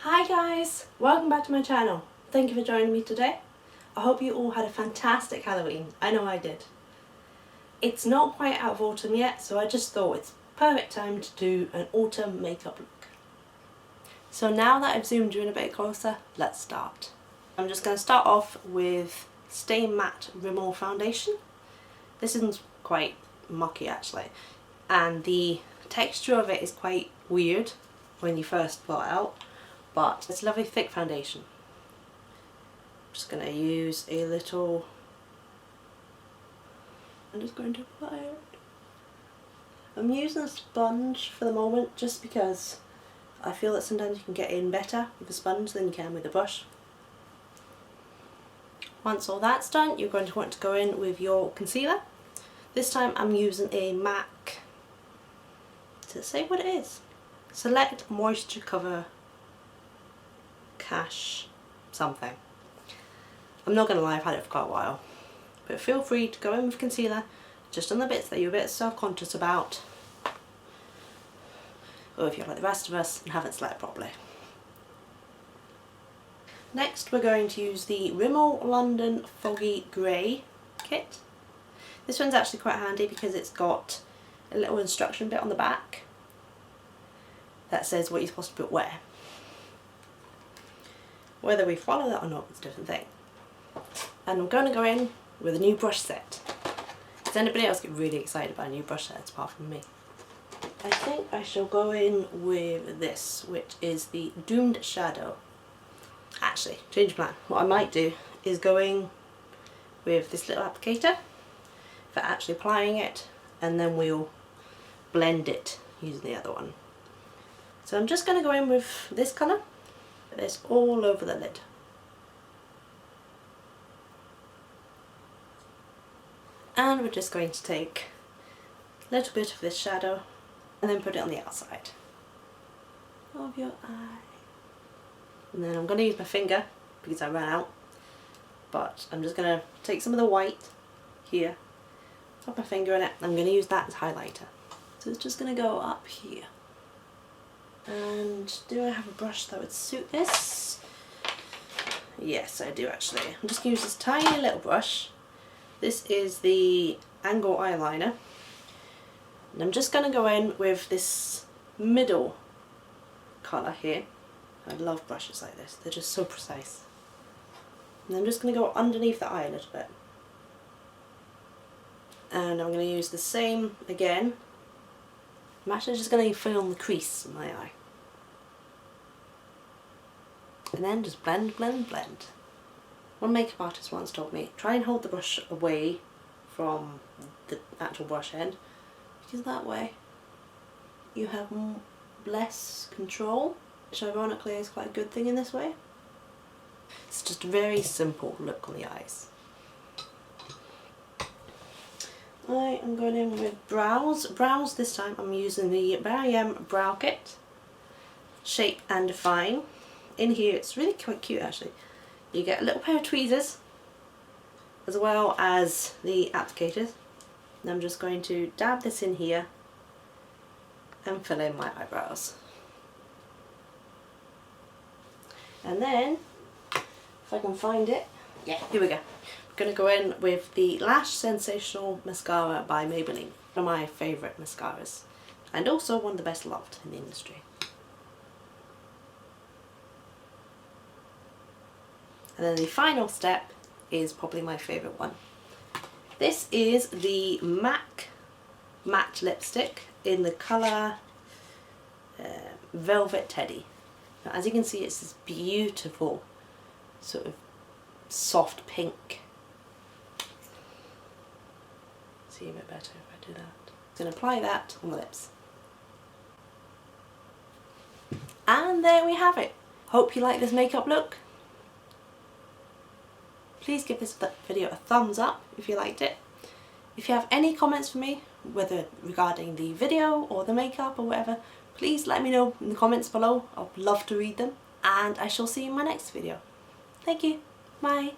Hi guys, welcome back to my channel. Thank you for joining me today. I hope you all had a fantastic Halloween. I know I did. It's not quite out of autumn yet, so I just thought it's perfect time to do an autumn makeup look. So now that I've zoomed you in a bit closer, let's start. I'm just going to start off with Stay Matte Rimmel Foundation. This isn't quite mucky actually, and the texture of it is quite weird when you first pull it out. But it's a lovely thick foundation. I'm just going to use a little, I'm just going to apply it. I'm using a sponge for the moment just because I feel that sometimes you can get in better with a sponge than you can with a brush. Once all that's done, you're going to want to go in with your concealer. This time I'm using a MAC, does it say what it is? Select Moisture Cover Cash something. I'm not going to lie, I've had it for quite a while. But feel free to go in with concealer just on the bits that you're a bit self-conscious about, or if you're like the rest of us and haven't slept properly. Next we're going to use the Rimmel London Foggy Grey kit. This one's actually quite handy because it's got a little instruction bit on the back that says what you're supposed to put where. Whether we follow that or not is a different thing. And I'm going to go in with a new brush set. Does anybody else get really excited about new brush sets apart from me? I think I shall go in with this, which is the Doomed Shadow. Actually, change of plan. What I might do is go in with this little applicator for actually applying it, and then we'll blend it using the other one. So I'm just going to go in with this colour. This all over the lid. And we're just going to take a little bit of this shadow and then put it on the outside of your eye. And then I'm going to use my finger because I ran out, but I'm just going to take some of the white here, put my finger in it, I'm going to use that as highlighter. So it's just going to go up here. And do I have a brush that would suit this? Yes, I do actually. I'm just going to use this tiny little brush. This is the Angle Eyeliner. And I'm just going to go in with this middle colour here. I love brushes like this, they're just so precise. And I'm just going to go underneath the eye a little bit. And I'm going to use the same again. I'm actually just going to fill in the crease in my eye. And then just blend, blend, blend. One makeup artist once told me, try and hold the brush away from the actual brush end, because that way you have less control, which ironically is quite a good thing in this way. It's just a very simple look on the eyes. I am going in with brows. Brows this time I'm using the Barry M Brow Kit, Shape and Define. In here it's really quite cute actually. You get a little pair of tweezers as well as the applicators. And I'm just going to dab this in here and fill in my eyebrows. And then, if I can find it, yeah, here we go. I'm going to go in with the Lash Sensational Mascara by Maybelline. One of my favourite mascaras, and also one of the best loved in the industry. And then the final step is probably my favourite one. This is the MAC Matte Lipstick in the colour Velvet Teddy. Now, as you can see, it's this beautiful sort of soft pink. See a bit better if I do that. I'm going to apply that on the lips. And there we have it. Hope you like this makeup look. Please give this video a thumbs up if you liked it. If you have any comments for me, whether regarding the video or the makeup or whatever, please let me know in the comments below. I'd love to read them, and I shall see you in my next video. Thank you. Bye.